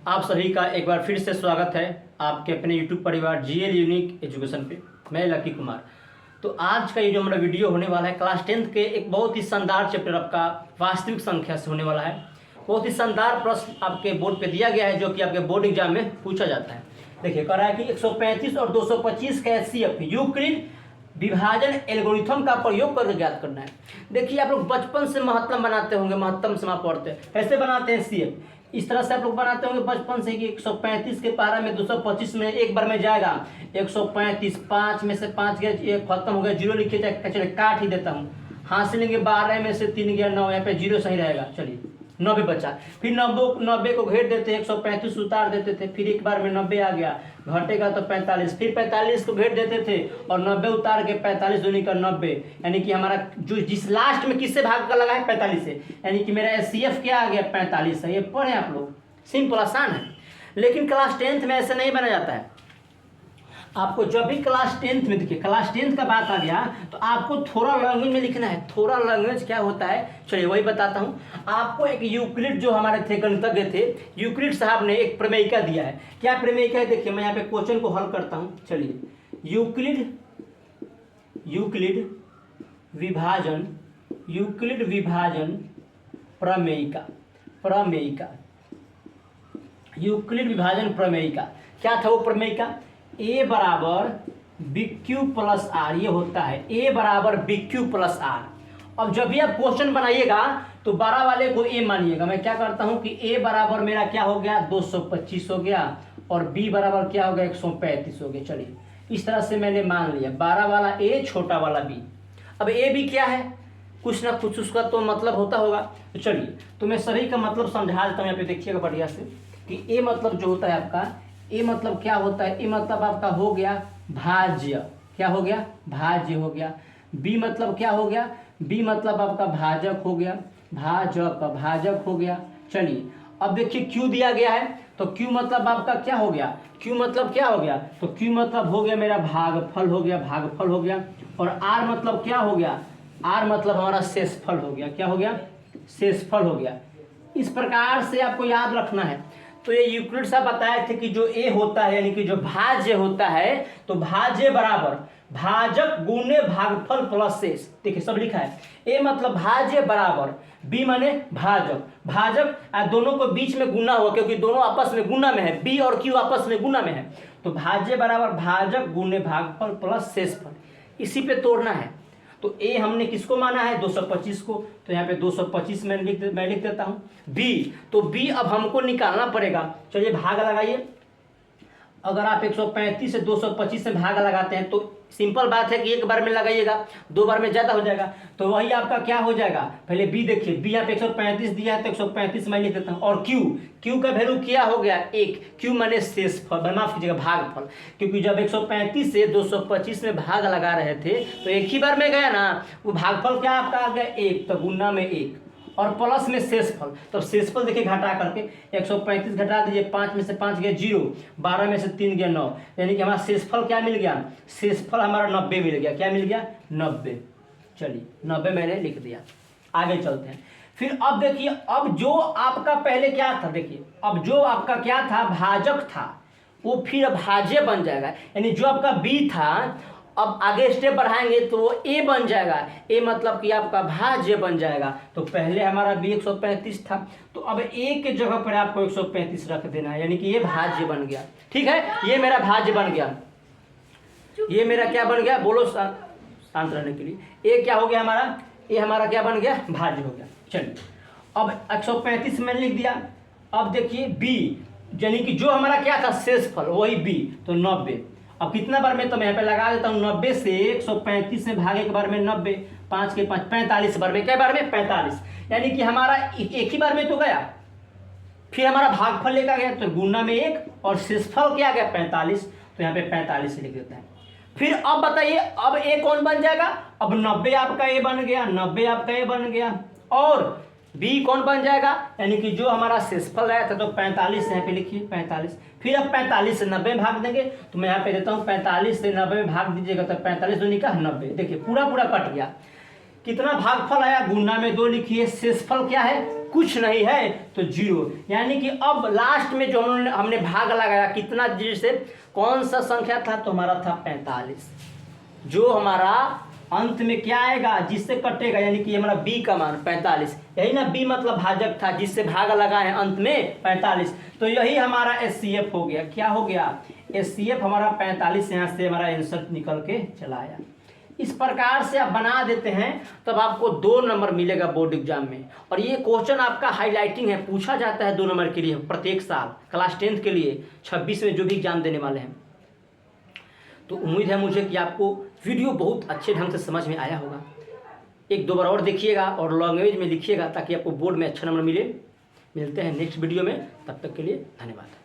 आप सभी का एक बार फिर से स्वागत है आपके अपने YouTube परिवार जीएल यूनिक एजुकेशन पे। मैं लकी कुमार। तो आज का ये जो हमारा वीडियो होने वाला है क्लास 10th के एक बहुत ही शानदार चैप्टर आपका वास्तविक संख्या से होने वाला है। बहुत ही शानदार प्रश्न आपके बोर्ड पे दिया गया है जो कि आपके बोर्ड एग्जाम में पूछा जाता है। देखिए कह रहा है कि 135 और 225 का एचसीएफ यूक्लिड विभाजन एल्गोरिथम का प्रयोग करके ज्ञात करना है। देखिए आप लोग बचपन से महत्तम बनाते होंगे, महत्तम से पढ़ते हैं, कैसे बनाते हैं एचसीएफ, इस तरह से आप लोग बनाते होंगे बचपन से कि 135 के पारा में 225 में एक बार में जाएगा। 135 5 में से 5 गया, एक खत्म हो गया, जीरो लिखिए जाए, चलिए काट ही देता हूँ। हाथ से लेंगे 12 में से 3 गया 9, यहाँ पे जीरो सही रहेगा। चलिए 90 बचा, फिर 90 को घेर देते, 135 उतार देते थे, फिर एक बार में 90 आ गया, घटेगा तो 45, फिर 45 को घेर देते थे और 90 उतार के 45 दूनी का 90, यानी कि हमारा जो जिस लास्ट में किससे भाग का लगा है 45 से, यानी कि मेरा एचसीएफ क्या आ गया 45 है। ये पढ़े आप लोग, सिंपल आसान है। लेकिन क्लास 10th में ऐसे नहीं बना जाता है। आपको जब भी क्लास 10th में देखिए, क्लास 10th का बात आ गया तो आपको थोड़ा लैंग्वेज में लिखना है। थोड़ा लैंग्वेज क्या होता है चलिए वही बताता हूँ आपको। एक यूक्लिड जो हमारे थे गणितज्ञ थे, यूक्लिड साहब ने एक प्रमेयिका दिया है। क्या प्रमेयिका है देखिए, मैं यहाँ पे क्वेश्चन को हल करता हूँ। चलिए यूक्लिड विभाजन प्रमेयिका यूक्लिड विभाजन प्रमेयिका क्या था वो प्रमेयिका? ए बराबर बी क्यू प्लस आर, ये होता है ए बराबर बी क्यू प्लस आर। अब जब भी आप क्वेश्चन बनाइएगा तो 12 वाले को ए मानिएगा। मैं क्या करता हूं कि ए बराबर मेरा क्या हो गया 225 हो गया और बी बराबर क्या हो गया 135 हो गया। चलिए इस तरह से मैंने मान लिया 12 वाला ए, छोटा वाला बी। अब ए भी क्या है, कुछ ना कुछ उसका तो मतलब होता होगा। तो चलिए तो मैं सभी का मतलब समझा देता हूँ। यहाँ पे देखिएगा बढ़िया से कि ए मतलब जो होता है आपका, ए मतलब क्या होता है, ए मतलब आपका हो गया भाज्य, क्या हो गया भाज्य हो गया। बी मतलब क्या हो गया, बी मतलब आपका भाजक हो गया, भाजक हो गया। चलिए अब देखिए क्यू दिया गया है तो क्यू मतलब आपका क्या हो गया, क्यू मतलब क्या हो गया, तो क्यू मतलब हो गया मेरा भागफल हो गया, और आर मतलब क्या हो गया, आर मतलब हमारा शेषफल हो गया। क्या हो गया, शेषफल हो गया। इस प्रकार से आपको याद रखना है। तो ये यूक्लिड साहब बताए थे कि जो ए होता है यानी कि जो भाज्य होता है, तो भाज्य बराबर भाजक गुणे भागफल प्लस शेष। देखिए सब लिखा है, ए मतलब भाज्य बराबर बी माने भाजक दोनों को बीच में गुना हुआ क्योंकि दोनों आपस में गुना में है, बी और क्यू आपस में गुना में है। तो भाज्य बराबर भाजक गुणे भागफल प्लस शेषफल, इसी पे तोड़ना है। तो ए हमने किसको माना है 225 को, तो यहाँ पे 225 मैं लिख देता हूँ। बी, तो बी अब हमको निकालना पड़ेगा। चलिए भाग लगाइए। अगर आप 135 से 225 से भाग लगाते हैं तो सिंपल बात है कि एक बार में लगाइएगा, 2 बार में ज़्यादा हो जाएगा। तो वही आपका क्या हो जाएगा, पहले बी देखिए, बी यहाँ पे 135 दिया है तो 135 मैं लिख देता हूँ। और क्यू का वैल्यू क्या हो गया 1, क्यू माने शेषफल, माफ कीजिएगा भागफल, क्योंकि जब 135 से 225 में भाग लगा रहे थे तो एक ही बार में गया ना, वो भागफल क्या आपका आ गया 1, तो गुना में 1 और प्लस में शेषफल। तो शेषफल देखिए घटा करके 135 घटा दीजिए, 5 में से 5 गया 0, 12 में से 3 गया 9, यानी कि हमारा शेषफल क्या मिल गया, शेषफल हमारा 90 मिल गया। क्या मिल गया 90। चलिए 90 मैंने लिख दिया। आगे चलते हैं। फिर अब देखिए, अब जो आपका पहले क्या था, देखिए अब जो आपका क्या था भाजक था वो फिर भाज्य बन जाएगा, यानी जो आपका बी था अब आगे स्टेप बढ़ाएंगे तो वो ए बन जाएगा। ए मतलब कि आपका भाज्य बन जाएगा। तो पहले हमारा बी 135 था, तो अब ए के जगह पर आपको 135 रख देना है, यानी कि ये भाज्य बन गया। ठीक है, ये मेरा भाज्य बन गया। ये मेरा क्या बन गया, बोलो शांत रहने के लिए। ए क्या हो गया हमारा, ए हमारा क्या बन गया, भाज्य हो गया। चलिए अब 135 मैंने लिख दिया। अब देखिए बी, यानी कि जो हमारा क्या था शेषफल वही बी, तो 90। अब कितना बार में, तो मैं यहाँ पे लगा देता हूँ 90 से 135 में भागे के बार में 90, 5 के 5 45 बार में, क्या बार में 45, यानी कि हमारा एक ही बार में तो गया। फिर हमारा भागफल लेकर गया तो गुना में 1 और शेषफल क्या गया 45, तो यहाँ पे 45 लिख देता है। फिर अब बताइए अब ए कौन बन जाएगा, अब 90 आपका ए बन गया, 90 आपका ए बन गया, और बी कौन बन जाएगा, यानी कि जो हमारा शेषफल आया था तो 45 यहाँ पे लिखिए 45। फिर अब 45 से 90 में भाग देंगे, तो मैं यहाँ पे देता हूँ 45 से 90 में भाग दीजिएगा तो 45 दूनी का 90। देखिए पूरा कट गया। कितना भागफल आया, गुना में 2 लिखिए, शेषफल क्या है कुछ नहीं है तो 0। यानी कि अब लास्ट में जो हमने भाग लगाया कितना 0 से, कौन सा संख्या था, तो हमारा था 45। जो हमारा अंत में क्या आएगा, जिससे कटेगा, यानी कि हमारा b का मान 45, यही ना b मतलब भाजक था, जिससे भाग लगा है अंत में 45, तो यही हमारा HCF हो गया। क्या हो गया, HCF हमारा 45। यहाँ से हमारा आंसर निकल के चला आया। इस प्रकार से आप बना देते हैं तब आपको 2 नंबर मिलेगा बोर्ड एग्जाम में। और ये क्वेश्चन आपका हाईलाइटिंग है, पूछा जाता है 2 नंबर के लिए प्रत्येक साल क्लास 10th के लिए 26 में जो भी एग्जाम देने वाले हैं। तो उम्मीद है मुझे कि आपको वीडियो बहुत अच्छे ढंग से समझ में आया होगा। 1-2 बार और देखिएगा और लैंग्वेज में लिखिएगा ताकि आपको बोर्ड में अच्छा नंबर मिले। मिलते हैं नेक्स्ट वीडियो में, तब तक के लिए धन्यवाद।